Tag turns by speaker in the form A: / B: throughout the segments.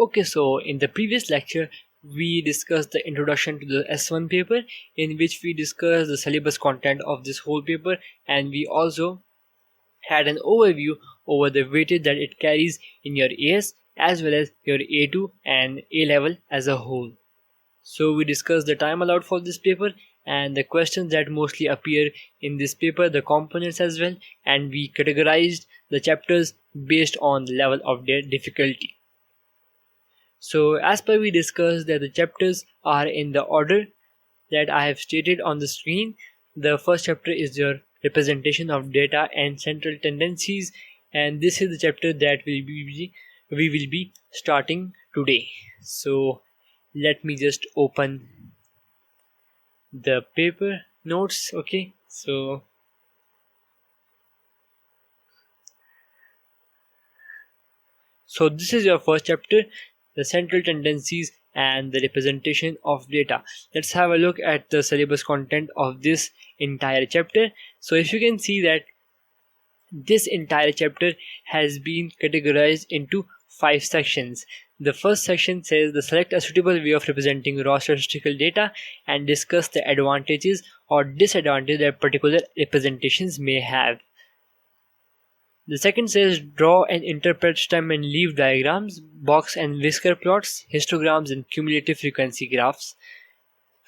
A: Okay, so in the previous lecture, we discussed the introduction to the S1 paper, in which we discussed the syllabus content of this whole paper, and we also had an overview over the weightage that it carries in your AS as well as your A2 and A level as a whole. So we discussed the time allowed for this paper and the questions that mostly appear in this paper, the components as well, and we categorized the chapters based on the level of their difficulty. So as per we discussed that the chapters are in the order that I have stated on the screen. The first chapter is your representation of data and central tendencies, and this is the chapter that we will be starting today. So let me just open the paper notes. Okay, so this is your first chapter, the central tendencies and the representation of data. Let's have a look at the syllabus content of this entire chapter. So if you can see that this entire chapter has been categorized into 5 sections. The first section says the select a suitable way of representing raw statistical data and discuss the advantages or disadvantages that particular representations may have. The second says draw and interpret stem and leaf diagrams, box and whisker plots, histograms and cumulative frequency graphs.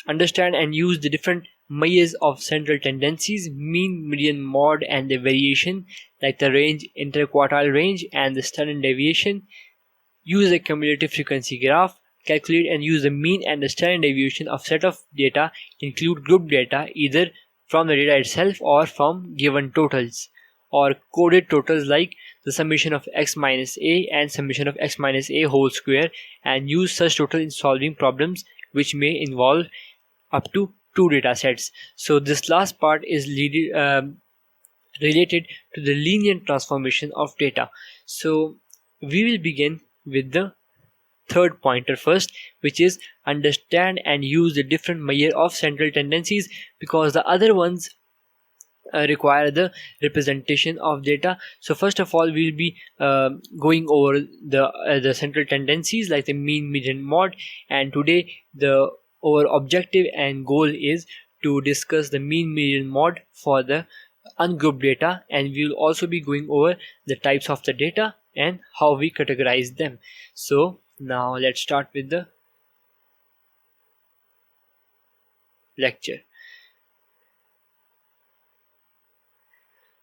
A: Understand and use the different measures of central tendencies, mean, median, mode, and the variation, like the range, interquartile range, and the standard deviation. Use a cumulative frequency graph. Calculate and use the mean and the standard deviation of set of data. Include group data either from the data itself or from given totals, or coded totals like the summation of x minus a and summation of x minus a whole square, and use such total in solving problems which may involve up to 2 data sets. So this last part is related to the linear transformation of data. So we will begin with the third pointer first, which is understand and use the different measure of central tendencies, because the other ones require the representation of data. So first of all, we'll be going over the central tendencies like the mean, median, mode, and today our objective and goal is to discuss the mean, median, mode for the ungrouped data, and we'll also be going over the types of the data and how we categorize them. So now let's start with the lecture.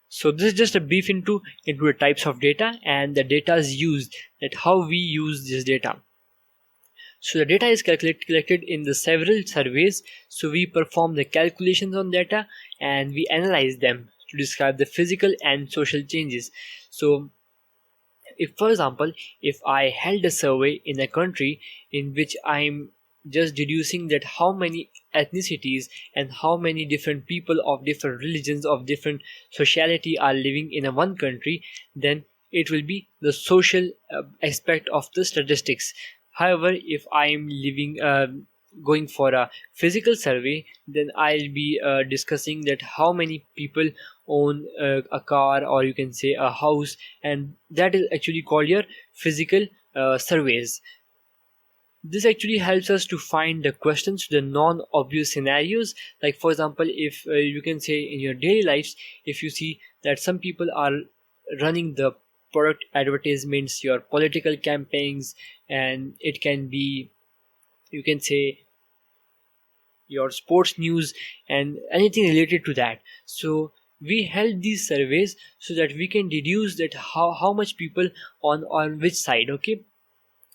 A: So this is just a brief into the types of data and the data is used, that how we use this data. So the data is collected in the several surveys. So we perform the calculations on data and we analyze them to describe the physical and social changes. So if, for example, if I held a survey in a country in which I'm just deducing that how many ethnicities and how many different people of different religions of different sociality are living in a one country, then it will be the social aspect of the statistics. However, if I am going for a physical survey, then I'll be discussing that how many people own a car, or you can say a house, and that is actually called your physical surveys. This actually helps us to find the questions to the non-obvious scenarios. Like for example, if you can say in your daily lives, if you see that some people are running the product advertisements, your political campaigns, and it can be, you can say, your sports news and anything related to that. So we held these surveys so that we can deduce that how much people on which side. Okay,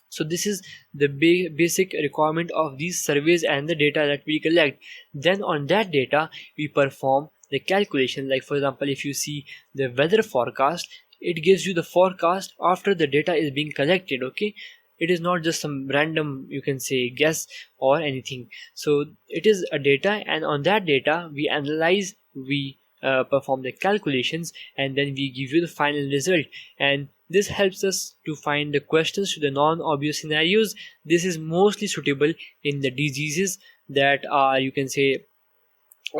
A: so this is the basic requirement of these surveys and the data that we collect. Then on that data we perform the calculation. Like for example, if you see the weather forecast, it gives you the forecast after the data is being collected. Okay, it is not just some random, you can say, guess or anything. So it is a data, and on that data we analyze, we perform the calculations, and then we give you the final result. And this helps us to find the questions to the non-obvious scenarios. This is mostly suitable in the diseases that are, you can say,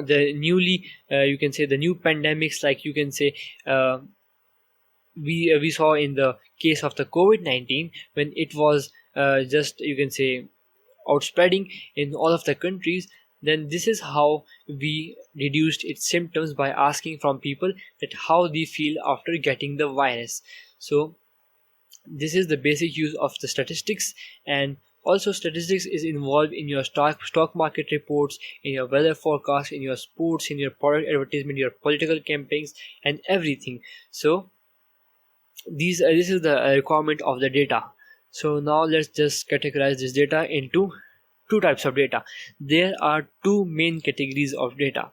A: the newly you can say the new pandemics, like you can say we saw in the case of the COVID-19 when it was just you can say outspreading in all of the countries, then this is how we reduced its symptoms by asking from people that how they feel after getting the virus. So this is the basic use of the statistics. And also statistics is involved in your stock market reports, in your weather forecast, in your sports, in your product advertisement, your political campaigns, and everything. So this is the requirement of the data. So now let's just categorize this data into two types of data. There are two main categories of data.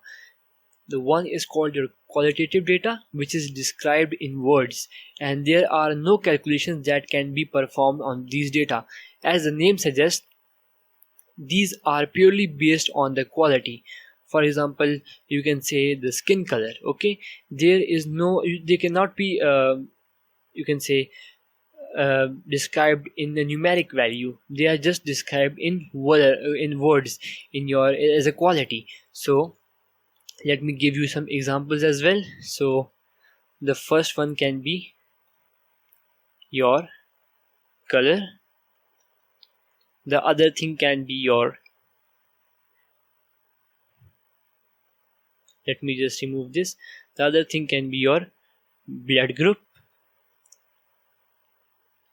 A: The one is called your qualitative data, which is described in words, and there are no calculations that can be performed on these data. As the name suggests, these are purely based on the quality. For example, you can say the skin color. Okay, they cannot be you can say described in the numeric value. They are just described in words in your as a quality. So let me give you some examples as well. So the first one can be your color. The other thing can be your, let me just remove this. The other thing can be your blood group.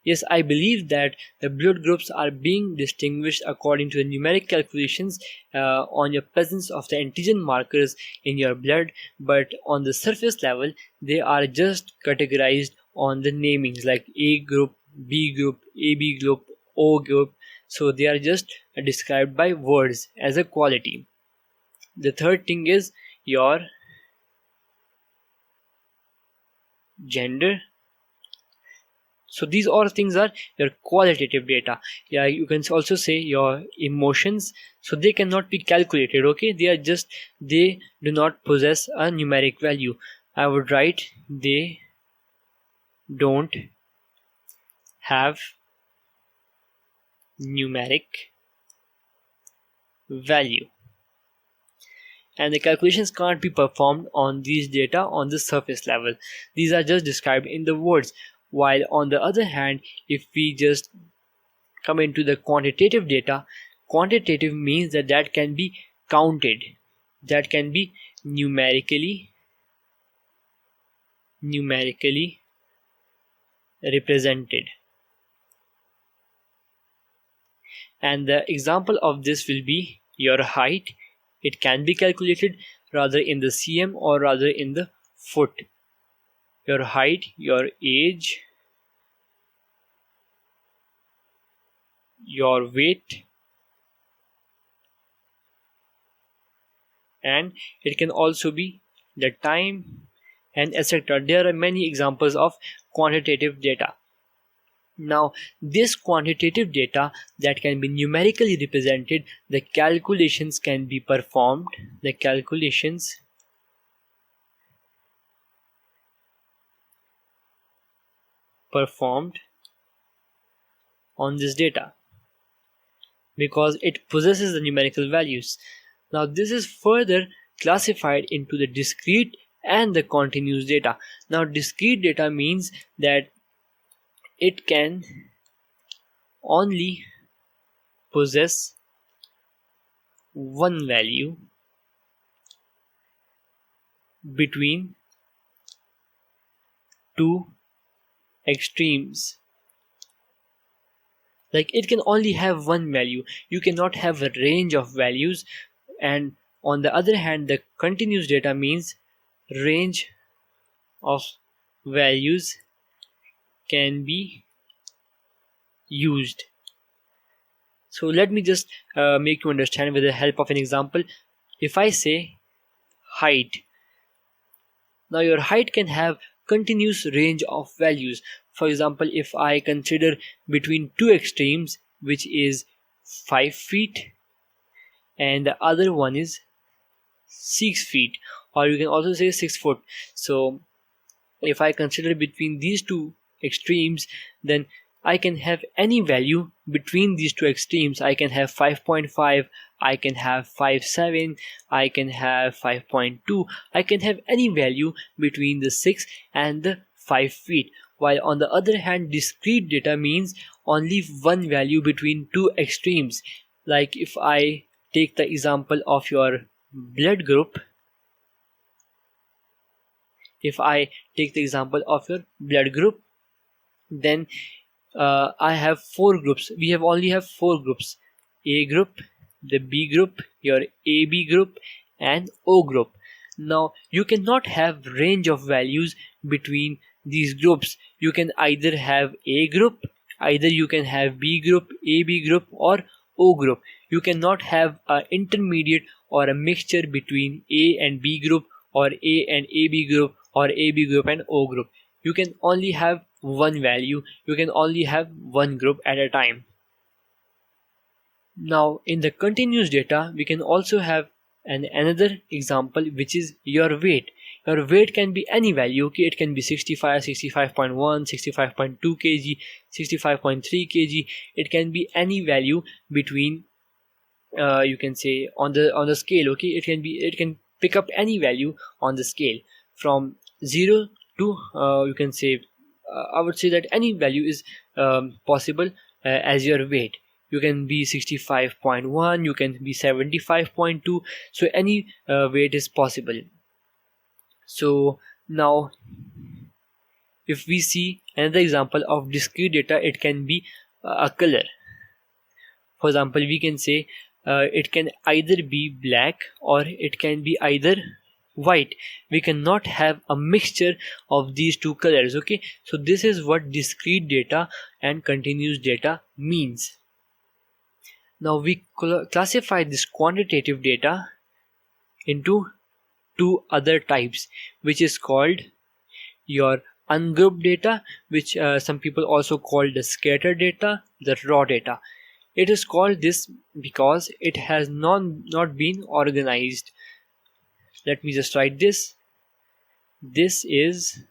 A: Yes, I believe that the blood groups are being distinguished according to the numeric calculations on your presence of the antigen markers in your blood, but on the surface level, they are just categorized on the namings like A group, B group, AB group, O group. So they are just described by words as a quality. The third thing is your gender. So these all things are your qualitative data. Yeah, you can also say your emotions. So they cannot be calculated. Okay, they do not possess a numeric value. I would write they don't have numeric value, and the calculations can't be performed on these data on the surface level. These are just described in the words. While on the other hand, if we just come into the quantitative data, quantitative means that can be counted, that can be numerically represented. And the example of this will be your height. It can be calculated rather in the cm or rather in the foot. Your height, your age, your weight, and it can also be the time, and etc. There are many examples of quantitative data. Now, this quantitative data that can be numerically represented, the calculations can be performed. The calculations performed on this data because it possesses the numerical values. Now, this is further classified into the discrete and the continuous data. Now, discrete data means that it can only possess one value between two extremes. Like it can only have one value. You cannot have a range of values. And on the other hand, the continuous data means range of values can be used. So let me just make you understand with the help of an example. If I say height, now your height can have continuous range of values. For example, if I consider between two extremes, which is 5 feet and the other one is 6 feet, or you can also say 6 foot. So if I consider between these two extremes, then I can have any value between these two extremes. I can have 5.5, I can have 5.7, I can have 5.2, I can have any value between the 6 and the 5 feet. while on the other hand discrete data means only one value between two extremes. Like if I take the example of your blood group, then I have four groups. We only have four groups: A group, the B group, your AB group, and O group. Now you cannot have range of values between these groups. You can either have A group, either you can have B group, AB group, or O group. You cannot have an intermediate or a mixture between A and B group, or A and AB group, or AB group and O group. You can only have one value. You can only have one group at a time. Now in the continuous data we can also have another example, which is your weight. Your weight can be any value. Okay, it can be 65, 65.1, 65.2 kg, 65.3 kg. It can be any value between you can say on the scale. Okay, it can pick up any value on the scale from 0 to you can say I would say that any value is possible as your weight. You can be 65.1, you can be 75.2, so any weight is possible. So now if we see another example of discrete data, it can be a color. For example, we can say it can either be black or it can be either white. We cannot have a mixture of these two colors. Okay, so this is what discrete data and continuous data means. Now we classify this quantitative data into two other types, which is called your ungrouped data, which some people also call the scattered data, the raw data. It is called this because it has not been organized. Let me just write this. This is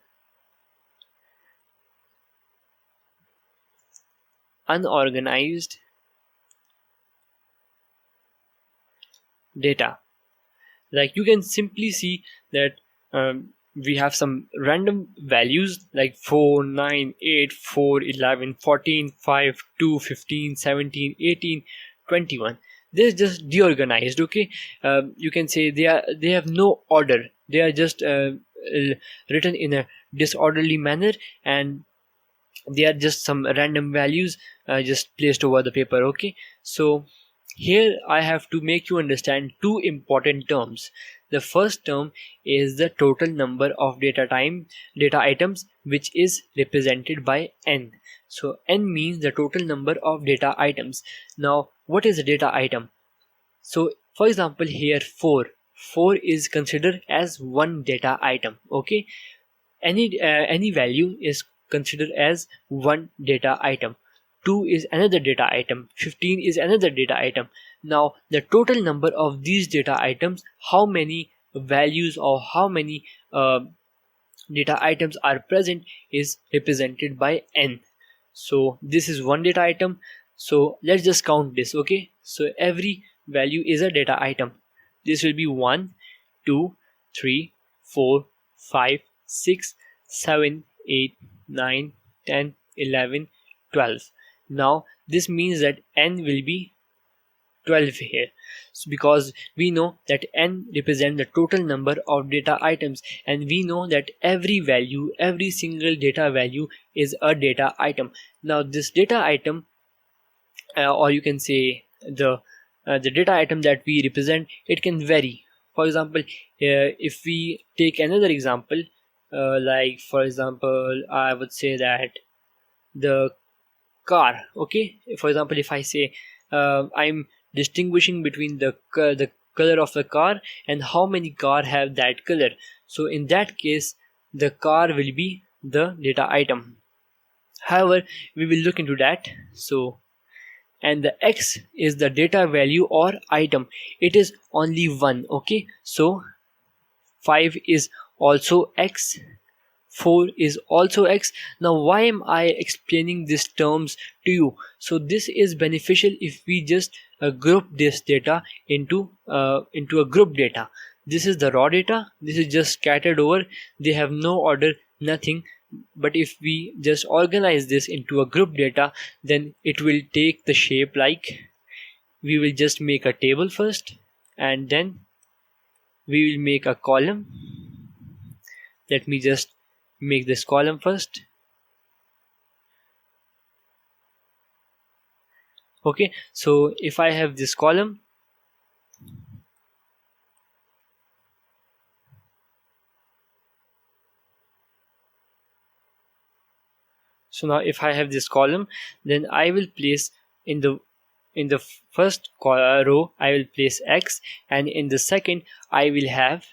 A: unorganized data. Like you can simply see that we have some random values like 4, 9, 8, 4, 11, 14, 5, 2, 15, 17, 18, 21. This is just deorganized. Okay, you can say they have no order. They are just written in a disorderly manner, and they are just some random values just placed over the paper. Okay, so here I have to make you understand two important terms. The first term is the total number of data items, which is represented by n. So n means the total number of data items. Now what is a data item? So for example, here 4 is considered as one data item. Okay, any value is considered as one data item. 2 is another data item, 15 is another data item. Now the total number of these data items, how many values or how many data items are present, is represented by n. So this is one data item. So let's just count this. Okay, so every value is a data item. This will be 1, 2, 3, 4, 5, 6, 7, 8, 9, 10, 11, 12. Now this means that n will be 12 here, so because we know that n represents the total number of data items, and we know that every single data value is a data item. Now this data item or you can say the data item that we represent, it can vary. For example, if we take another example, like for example I would say that the car. Okay, for example, if I say I'm distinguishing between the color of the car and how many car have that color, so in that case the car will be the data item. However, we will look into that. So, and the x is the data value or item. It is only one. Okay, so 5 is also x, 4 is also x. Now why am I explaining these terms to you? So this is beneficial if we just group this data into a group data. This is the raw data. This is just scattered over. They have no order, nothing. But if we just organize this into a group data, then it will take the shape like we will just make a table first, and then we will make a column. Let me just make this column first. Okay, so if I have this column, so now if I have this column, then I will place in the first row I will place x, and in the second I will have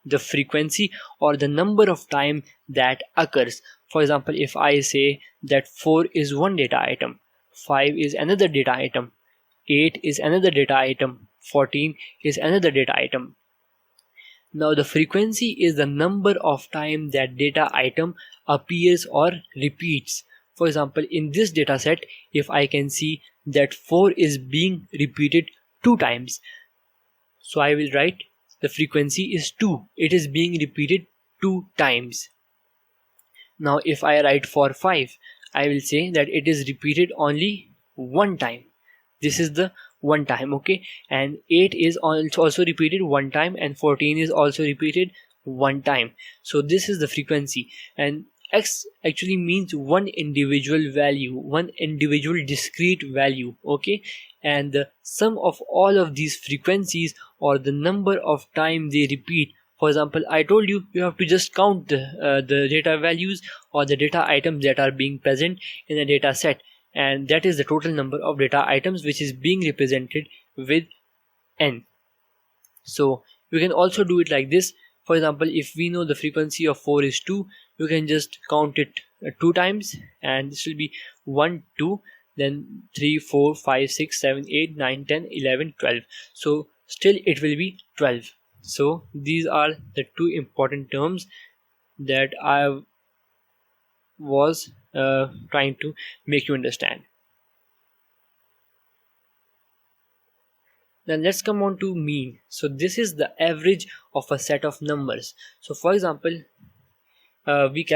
A: the frequency or the number of time that occurs. For example, if I say that 4 is one data item, 5 is another data item, 8 is another data item, 14 is another data item. Now the frequency is the number of time that data item appears or repeats. For example, in this data set, if I can see that 4 is being repeated 2 times, so I will write the frequency is 2. It is being repeated 2 times. Now if I write for 5, I will say that it is repeated only 1 time. This is the 1 time, okay? And 8 is also repeated 1 time, and 14 is also repeated 1 time. So this is the frequency, and x actually means one individual value, one individual discrete value, okay? And the sum of all of these frequencies or the number of time they repeat. For example, I told you have to just count the data values or the data items that are being present in a data set, and that is the total number of data items which is being represented with n. So you can also do it like this. For example, if we know the frequency of 4 is 2, you can just count it 2 times, and this will be 1, 2, then 3, 4, 5, 6, 7, 8, 9, 10, 11, 12. So still it will be 12. So these are the 2 important terms that I was trying to make you understand. Then let's come on to mean. So this is the average of a set of numbers. So for example, we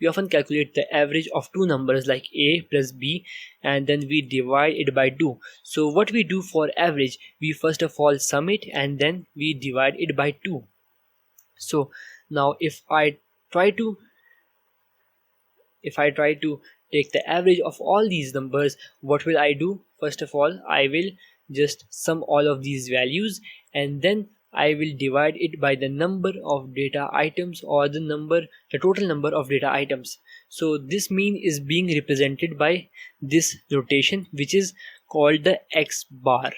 A: often calculate the average of 2 numbers like a plus b, and then we divide it by 2. So what we do for average, we first of all sum it and then we divide it by 2. So now if I try to take the average of all these numbers, what will I do? First of all, I will just sum all of these values, and then I will divide it by the number of data items or the total number of data items. So this mean is being represented by this notation, which is called the x bar,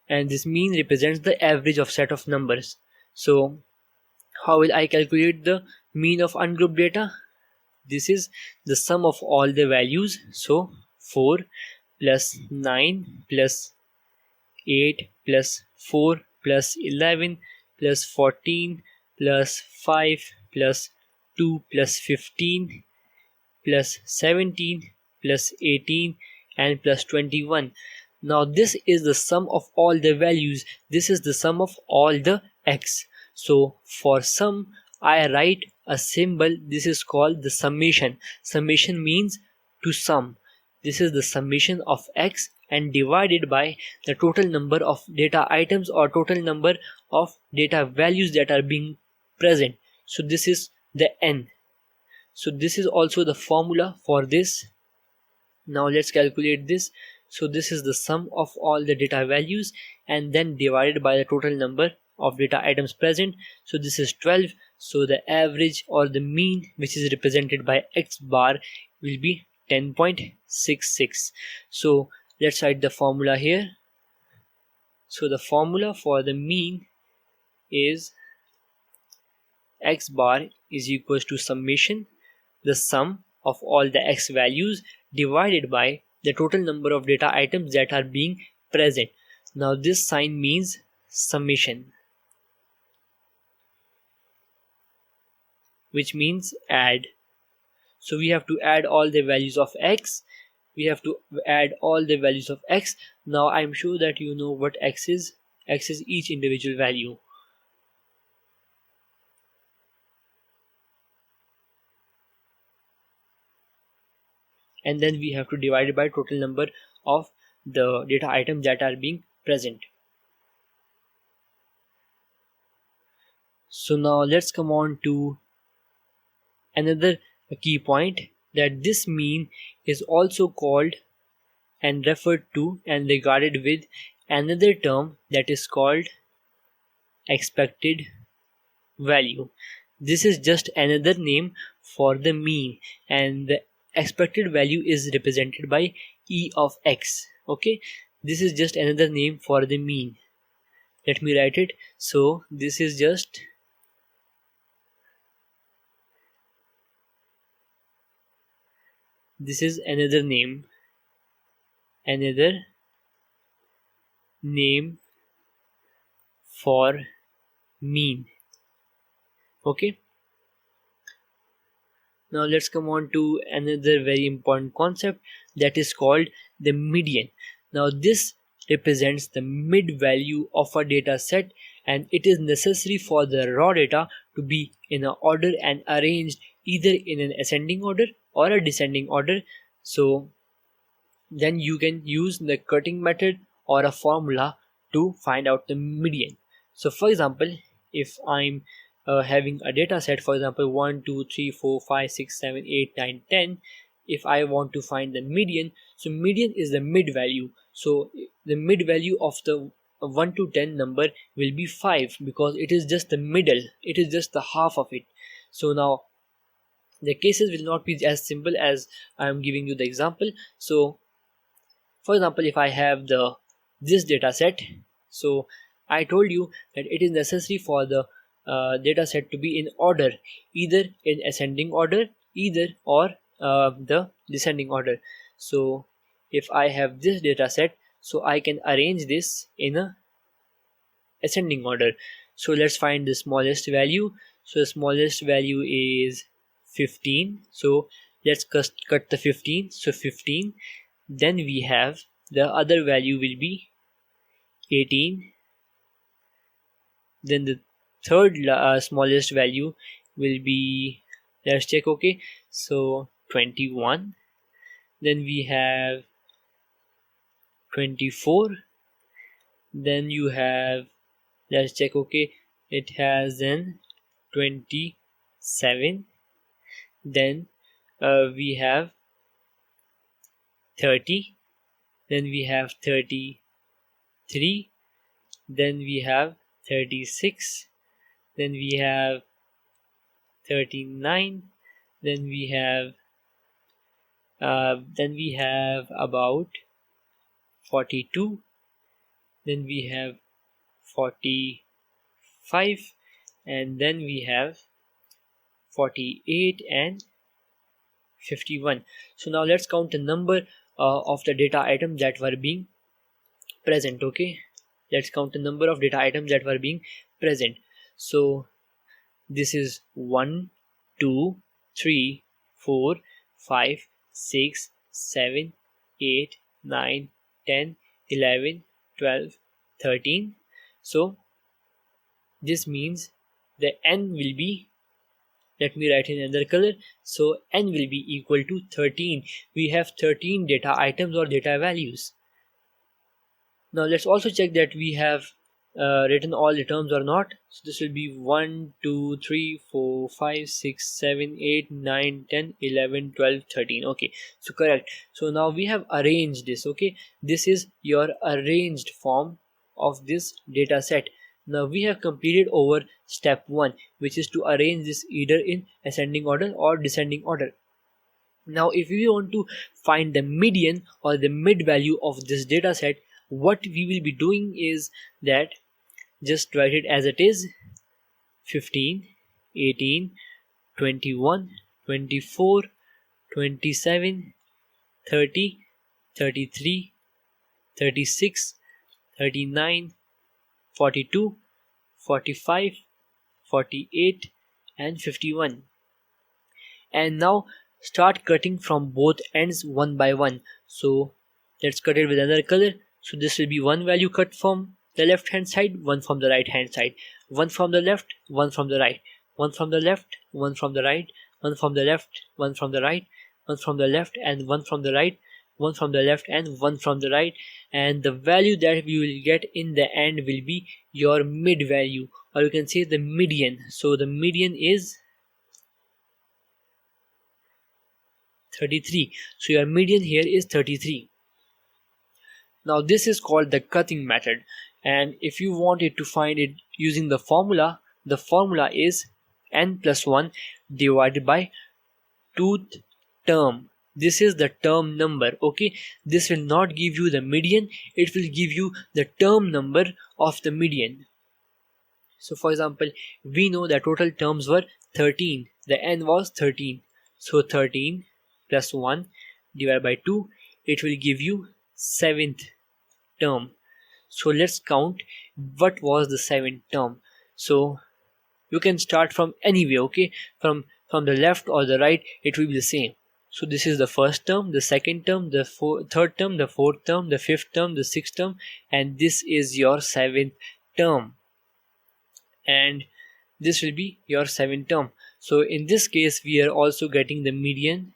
A: and this mean represents the average of set of numbers. So how will I calculate the mean of ungrouped data? This is the sum of all the values. So 4 plus 9 plus 8 plus 4 plus 11 plus 14 plus 5 plus 2 plus 15 plus 17 plus 18 and plus 21. Now this is the sum of all the values. This is the sum of all the x. So for sum, I write a symbol. This is called the summation. Summation means to sum. This is the summation of x and divided by the total number of data items or total number of data values that are being present. So this is the n. So this is also the formula for this. Now let's calculate this. So this is the sum of all the data values and then divided by the total number of data items present. So this is 12. So the average or the mean, which is represented by x bar, will be 10.66. So let's write the formula here. So the formula for the mean is x bar is equals to summation, the sum of all the x values divided by the total number of data items that are being present. Now this sign means summation, which means add. So we have to add all the values of x. We have to add all the values of x. Now I'm sure that you know what x is. X is each individual value. and then we have to divide it by total number of the data items that are being present. So now let's come on to another key point, that this mean is also called and referred to and regarded with another term that is called expected value. This is just another name for the mean, and the expected value is represented by e of x. Okay, this is just another name for the mean. Let me write it. So this is another name for mean. Okay, now let's come on to another very important concept that is called the median. Now this represents the mid value of a data set, and it is necessary for the raw data to be in an order and arranged either in an ascending order or a descending order. So then you can use the cutting method or a formula to find out the median. So for example, if I'm having a data set, for example 1 2 3 4 5 6 7 8 9 10, if I want to find the median, so median is the mid value. So the mid value of the 1 to 10 number will be 5, because it is just the middle, it is just the half of it. So now the cases will not be as simple as I am giving you the example. So for example, if I have this data set, so I told you that it is necessary for the data set to be in order, either in ascending order or the descending order. So if I have this data set, so I can arrange this in a ascending order. So let's find the smallest value. So the smallest value is 15. So let's cut the 15. So 15. Then we have the other value will be 18. Then the third smallest value will be, let's check, okay, so 21. Then we have 24. Then you have, let's check, okay, it has then 27. Then we have 30. Then we have 33. Then we have 36. Then we have 39. Then we have about 42. Then we have 45, and then we have 48 and 51. So now let's count the number of the data items that were being present. Okay, let's count the number of data items that were being present. So this is 1 2 3 4 5 6 7 8 9 10 11 12 13. So this means the n will be, let me write in another color, so n will be equal to 13. We have 13 data items or data values. Now let's also check that we have written all the terms or not. So this will be 1 2 3 4 5 6 7 8 9 10 11 12 13. Okay, so correct. So now we have arranged this. Okay, this is your arranged form of this data set. Now we have completed over step 1, which is to arrange this either in ascending order or descending order. Now if we want to find the median or the mid value of this data set, what we will be doing is that just write it as it is: 15, 18, 21, 24, 27, 30, 33, 36, 39, 42, 45, 48 and 51. And now start cutting from both ends one by one. So let's cut it with another color. So this will be one value cut from the left hand side, one from the right hand side, one from the left, one from the right, one from the left, one from the right, one from the left, one from the right, one from the left, and one from the right, one from the left and one from the right, and the value that we will get in the end will be your mid value, or you can say the median. So the median is 33. So your median here is 33. Now this is called the cutting method, and if you wanted to find it using the formula is n plus 1 divided by tooth term. This is the term number. Okay, this will not give you the median, it will give you the term number of the median. So for example, we know that total terms were 13, the n was 13, so 13 plus 1 divided by 2, it will give you 7th term. So let's count what was the 7th term. So you can start from anywhere, okay, from the left or the right, it will be the same. So this is the first term, the second term, the third term, the fourth term, the fifth term, the sixth term, and this is your 7th term, and this will be your 7th term. So in this case we are also getting the median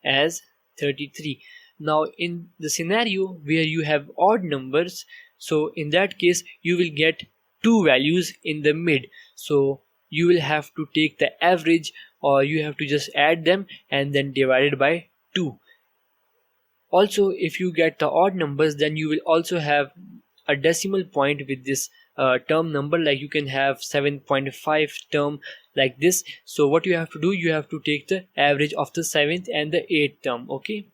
A: as 33. Now in the scenario where you have odd numbers, so in that case you will get two values in the mid, so you will have to take the average, or you have to just add them and then divide it by 2. Also, if you get the odd numbers, then you will also have a decimal point with this term number, like you can have 7.5 term like this. So what you have to do, you have to take the average of the 7th and the 8th term. Okay,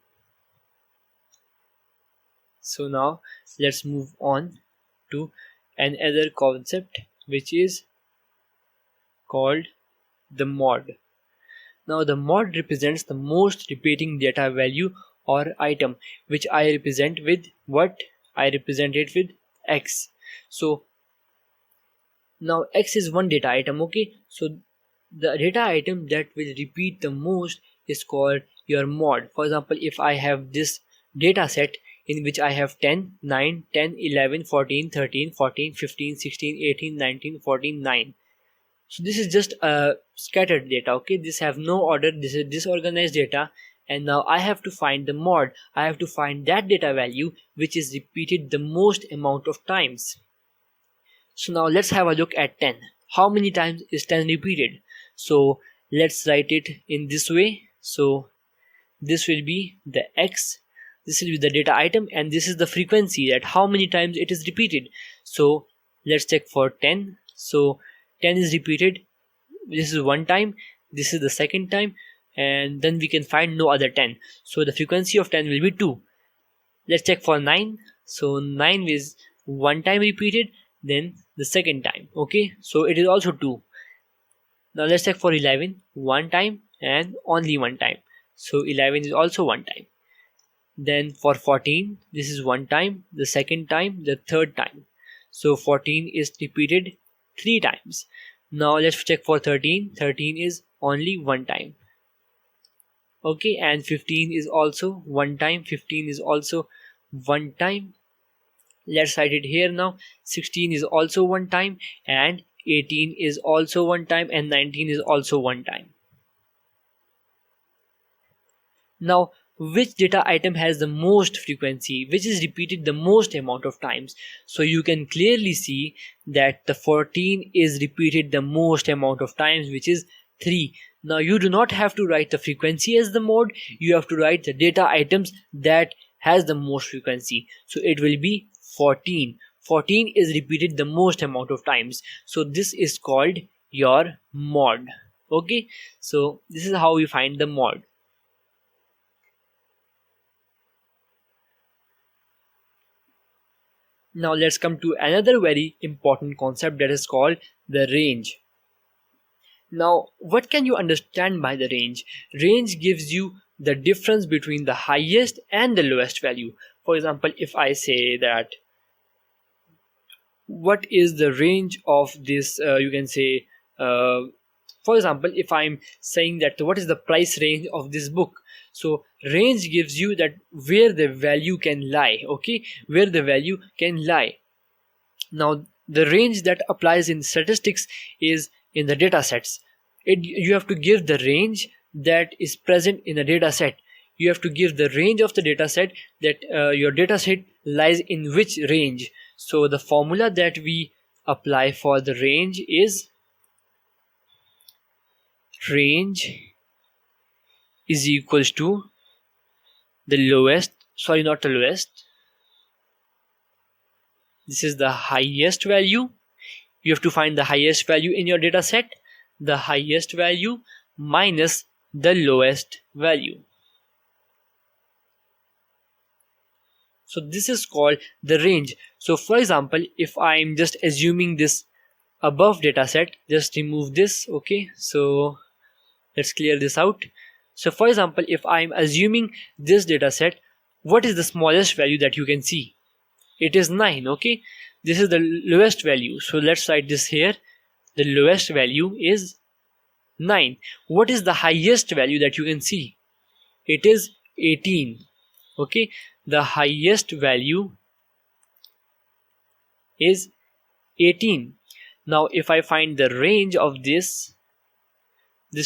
A: so now let's move on to another concept, which is called the mod. Now the mod represents the most repeating data value or item, which I represent with what? I represent it with x. So now x is one data item. Okay, so the data item that will repeat the most is called your mod. For example, if I have this data set in which I have 10, 9, 10, 11, 14, 13, 14, 15, 16, 18, 19, 14, 9. So this is just a scattered data. Okay, this have no order, this is disorganized data, and now I have to find the mod. I have to find that data value which is repeated the most amount of times. So now let's have a look at 10. How many times is 10 repeated? So let's write it in this way. So this will be the x, this will be the data item, and this is the frequency, that how many times it is repeated. So let's check for 10. So 10 is repeated, this is one time, this is the second time, and then we can find no other 10. So the frequency of 10 will be 2. Let's check for 9. So 9 is one time repeated, then the second time. Okay, so it is also 2. Now let's check for 11, one time and only one time. So 11 is also one time. Then for 14, this is one time, the second time, the third time. So 14 is repeated 3 times. Now let's check for 13. 13 is only one time. Okay, and 15 is also one time. 15 is also one time. Let's write it here now. 16 is also one time, and 18 is also one time, and 19 is also one time. Now which data item has the most frequency, which is repeated the most amount of times? So you can clearly see that the 14 is repeated the most amount of times, which is 3. Now you do not have to write the frequency as the mod, you have to write the data items that has the most frequency. So it will be 14. 14 is repeated the most amount of times. So this is called your mod. Okay, so this is how we find the mod. Now let's come to another very important concept, that is called the range. Now what can you understand by the range? Range gives you the difference between the highest and the lowest value. For example, if I say that what is the range of this, you can say, for example, if I'm saying that what is the price range of this book, so range gives you that where the value can lie. Okay, where the value can lie. Now the range that applies in statistics is in the data sets. You have to give the range that is present in a data set. You have to give the range of the data set, that your data set lies in which range. So the formula that we apply for the range is range is equals to the lowest, sorry, not the lowest, this is the highest value. You have to find the highest value in your data set, the highest value minus the lowest value. So this is called the range. So for example, if I'm just assuming this above data set, just remove this. Okay, so let's clear this out. So for example, if I'm assuming this data set, what is the smallest value that you can see? It is 9. Okay, this is the lowest value, so let's write this here. The lowest value is 9. What is the highest value that you can see? It is 18. Okay, the highest value is 18. Now if I find the range of this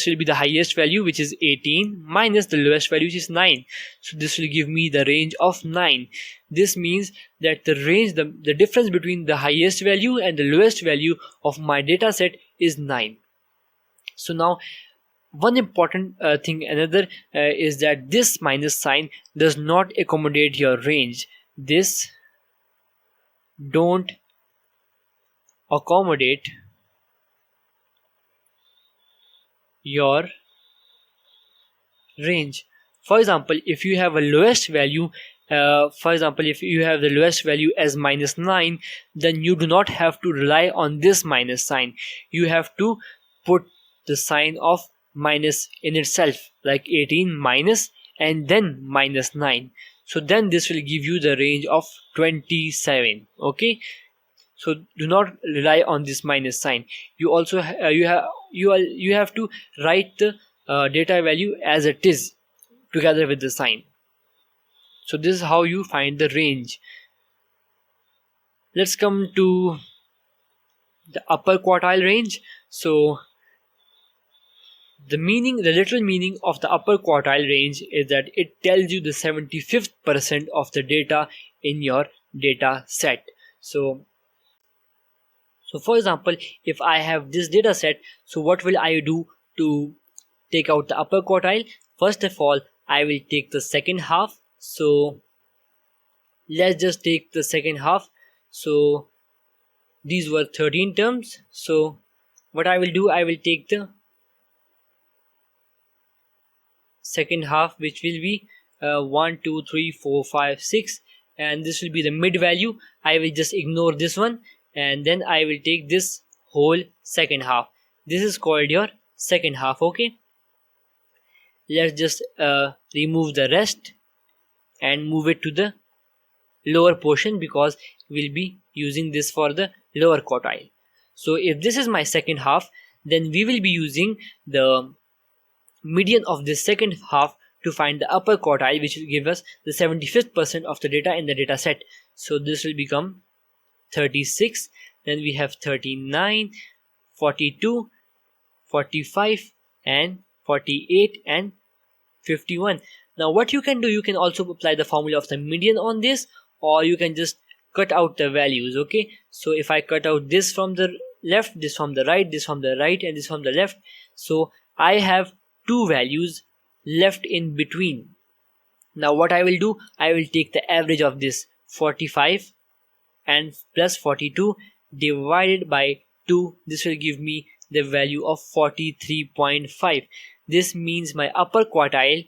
A: will be the highest value, which is 18, minus the lowest value, which is 9. So this will give me the range of 9. This means that the range, the difference between the highest value and the lowest value of my data set is 9. So now one important thing another is that this minus sign does not accommodate your range. This don't accommodate your range. For example, if you have a lowest value, for example, if you have the lowest value as minus 9, then you do not have to rely on this minus sign. You have to put the sign of minus in itself, like 18 minus and then minus 9. So then this will give you the range of 27. Okay, so do not rely on this minus sign. You also you have to write the data value as it is together with the sign. So this is how you find the range. Let's come to the upper quartile range. So the literal meaning of the upper quartile range is that it tells you the 75th percent of the data in your data set. So for example, if I have this data set, so what will I do to take out the upper quartile? First of all, I will take the second half. So let's just take the second half. So these were 13 terms. So what I will do, I will take the second half, which will be 1, 2, 3, 4, 5, 6, and this will be the mid value. I will just ignore this one, and then I will take this whole second half. This is called your second half. Okay, let's just remove the rest and move it to the lower portion, because we'll be using this for the lower quartile. So if this is my second half, then we will be using the median of this second half to find the upper quartile, which will give us the 75th percent of the data in the data set. So this will become 36, then we have 39, 42, 45, and 48, and 51. Now what you can do, you can also apply the formula of the median on this, or you can just cut out the values. Okay, so if I cut out this from the left, this from the right, this from the right, and this from the left, so I have two values left in between. Now what I will do, I will take the average of this 45 and plus 42 divided by 2. This will give me the value of 43.5. This means my upper quartile,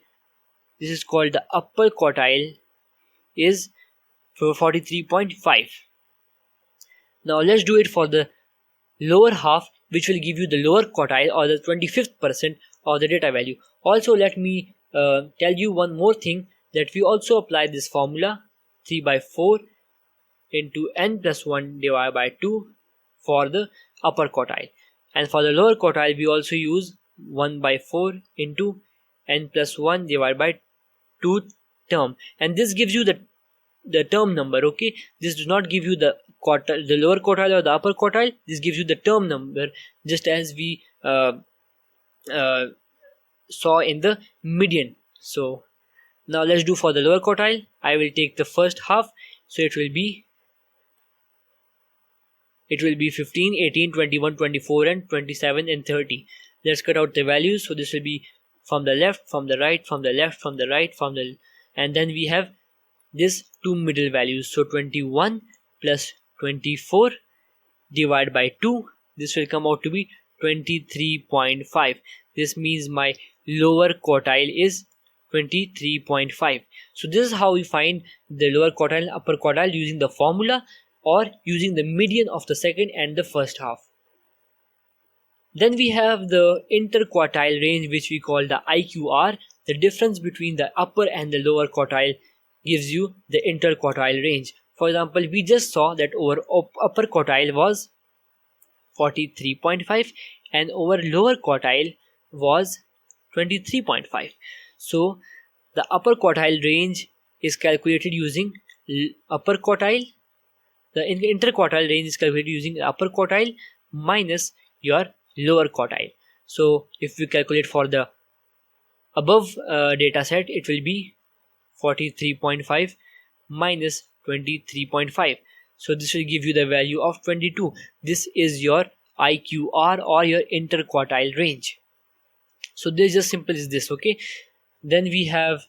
A: this is called the upper quartile, is for 43.5. Now let's do it for the lower half, which will give you the lower quartile, or the 25th percent of the data value. Also let me tell you one more thing, that we also apply this formula 3 by 4 into n plus 1 divided by 2 for the upper quartile, and for the lower quartile we also use 1 by 4 into n plus 1 divided by 2 term, and this gives you the term number. Okay, this does not give you the lower quartile or the upper quartile. This gives you the term number, just as we saw in the median. So now let's do for the lower quartile. I will take the first half, so it will be 15, 18, 21, 24 and 27 and 30. Let's cut out the values. So this will be from the left, from the right, from the left, from the right, and then we have this two middle values. So 21 plus 24 divided by 2, this will come out to be 23.5. This means my lower quartile is 23.5. So this is how we find the lower quartile and upper quartile using the formula or using the median of the second and the first half. Then we have the interquartile range, which we call the IQR. The difference between the upper and the lower quartile gives you the interquartile range. For example, we just saw that our upper quartile was 43.5 and our lower quartile was 23.5. So the upper quartile range is calculated using upper quartile. The interquartile range is calculated using the upper quartile minus your lower quartile. So if we calculate for the above data set, it will be 43.5 minus 23.5. So this will give you the value of 22. This is your IQR or your interquartile range. So this is as simple as this, okay? Then we have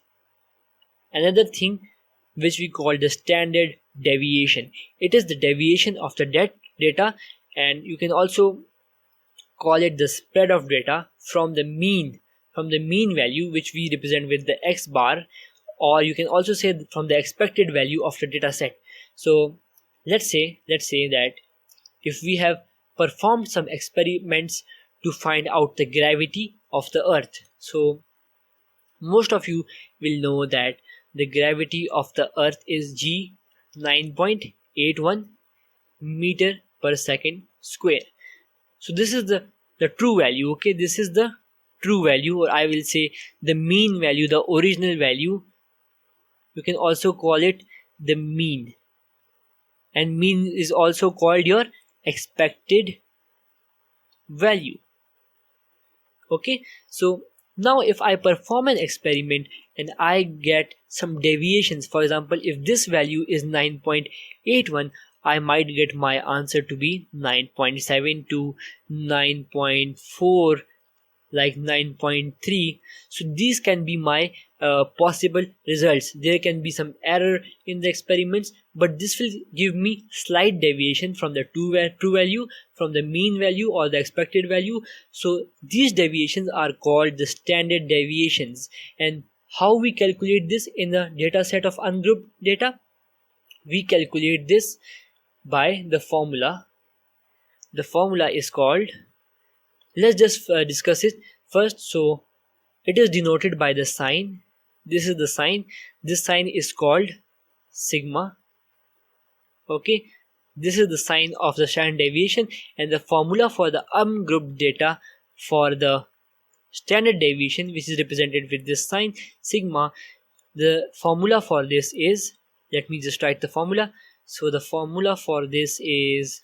A: another thing which we call the standard deviation. It is the deviation of the data, and you can also call it the spread of data from the mean value, which we represent with the x bar, or you can also say from the expected value of the data set. So let's say that if we have performed some experiments to find out the gravity of the earth. So most of you will know that the gravity of the earth is g 9.81 meter per second square. So this is the true value, okay? This is the true value, or I will say the mean value, the original value. You can also call it the mean, and mean is also called your expected value. Okay, so now if I perform an experiment and I get some deviations, for example, if this value is 9.81, I might get my answer to be 9.7 to 9.4, like 9.3. So these can be my possible results. There can be some error in the experiments, but this will give me slight deviation from the true value, from the mean value or the expected value. So these deviations are called the standard deviations. And how we calculate this in the data set of ungrouped data? We calculate this by the formula. The formula is called, let's just discuss it first. So it is denoted by the sign. This is the sign. This sign is called sigma. Okay, this is the sign of the standard deviation, and the formula for the ungrouped data for the standard deviation, which is represented with this sign sigma, the formula for this is, let me just write the formula. So the formula for this is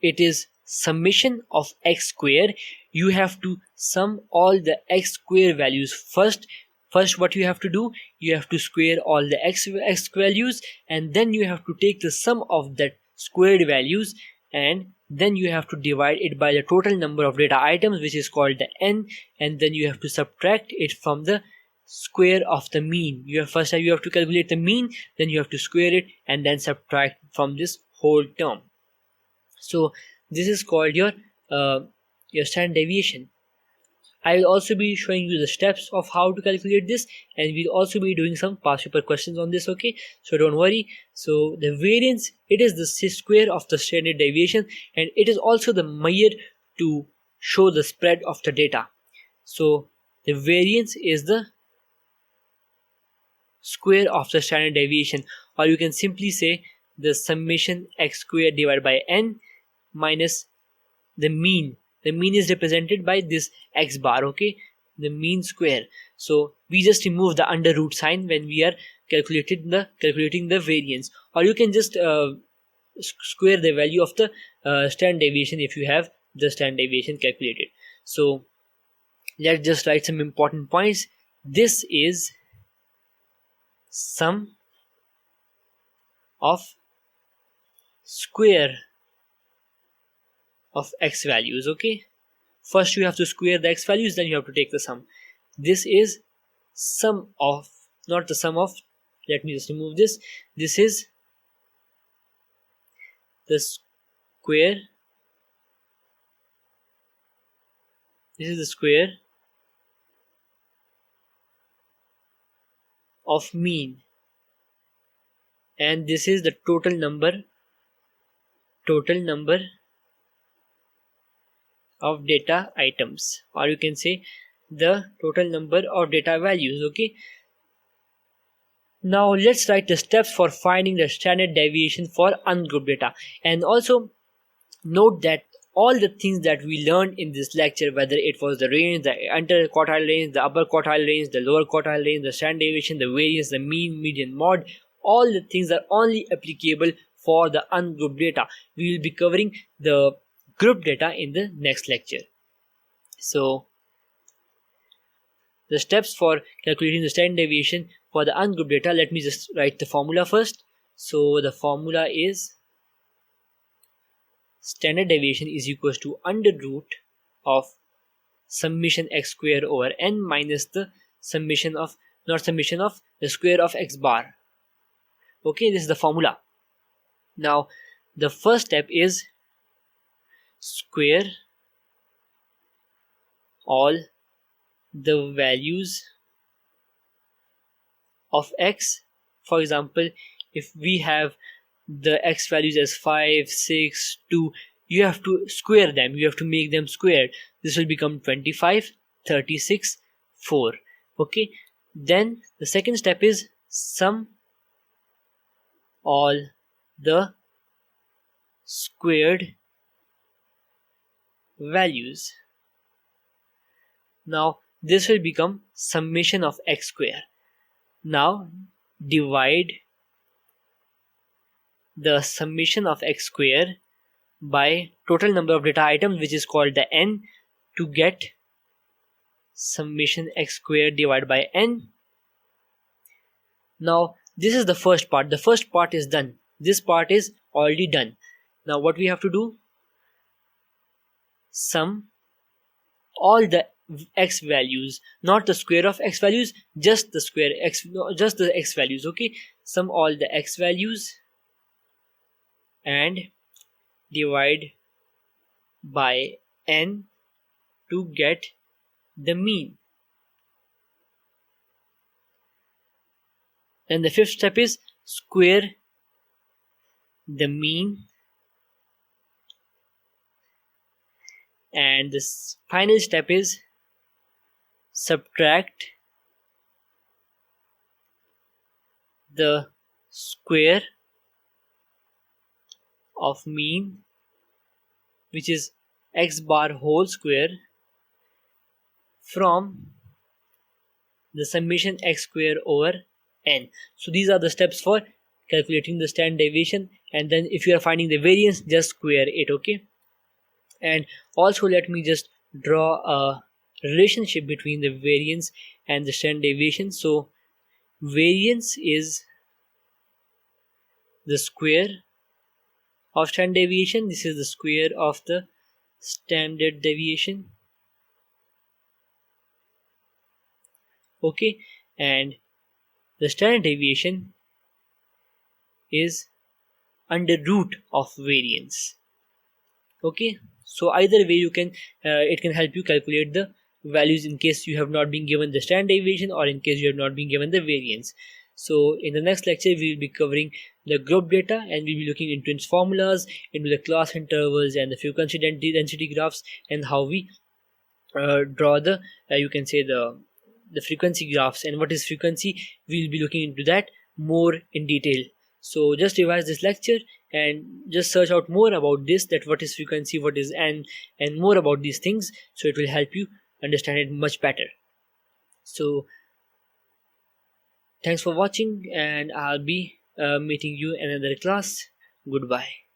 A: it is summation of x square. You have to sum all the x square values first. What you have to do, you have to square all the x values, and then you have to take the sum of that squared values, and then you have to divide it by the total number of data items, which is called the n, and then you have to subtract it from the square of the mean. First you have to calculate the mean, then you have to square it and then subtract from this whole term. So this is called your standard deviation. I will also be showing you the steps of how to calculate this, and we'll also be doing some past paper questions on this, okay? So don't worry. So the variance, it is the square of the standard deviation, and it is also the measure to show the spread of the data. So the variance is the square of the standard deviation, or you can simply say the summation x square divided by n minus the mean. The mean is represented by this x bar, okay? The mean square. So we just remove the under root sign when we are calculating the variance, or you can just square the value of the standard deviation if you have the standard deviation calculated. So let's just write some important points. This is sum of square of x values. Okay, first you have to square the x values, then you have to take the sum. This is sum of, not the sum of, let me just remove this. This is the square, this is the square of mean, and this is the total number of data items, or you can say the total number of data values. Okay, now let's write the steps for finding the standard deviation for ungrouped data. And also note that all the things that we learned in this lecture, whether it was the range, the interquartile range, the upper quartile range, the lower quartile range, the standard deviation, the variance, the mean, median, mode, all the things are only applicable for the ungrouped data. We will be covering the group data in the next lecture. So the steps for calculating the standard deviation for the ungrouped data, let me just write the formula first. So the formula is standard deviation is equals to under root of summation x square over n minus the summation of, not summation of, the square of x bar. Okay, this is the formula. Now the first step is square all the values of x. For example, if we have the x values as 5, 6, 2, you have to square them, you have to make them squared. This will become 25, 36, 4. Okay, then the second step is sum all the squared values. Now this will become summation of x square. Now divide the summation of x square by total number of data items, which is called the n, to get summation x square divided by n. Now this is the first part. The first part is done. This part is already done. Now what we have to do? Sum all the x values, not the square of x values, just the square x, no, just the x values. Okay, sum all the x values and divide by n to get the mean. Then the fifth step is square the mean, and this final step is subtract the square of mean, which is x bar whole square, from the summation x square over n. So these are the steps for calculating the standard deviation, and then if you are finding the variance, just square it. Okay, and also let me just draw a relationship between the variance and the standard deviation. So variance is the square of standard deviation. This is the square of the standard deviation. Okay, and the standard deviation is under root of variance. Okay, so either way you can it can help you calculate the values in case you have not been given the standard deviation or in case you have not been given the variance. So in the next lecture we will be covering the group data, and we will be looking into its formulas, into the class intervals and the frequency density graphs, and how we draw the you can say the frequency graphs. And what is frequency, we will be looking into that more in detail. So just revise this lecture and just search out more about this, that what is frequency, what is n, and more about these things, so it will help you understand it much better. So Thanks for watching, and I'll be meeting you in another class. Goodbye.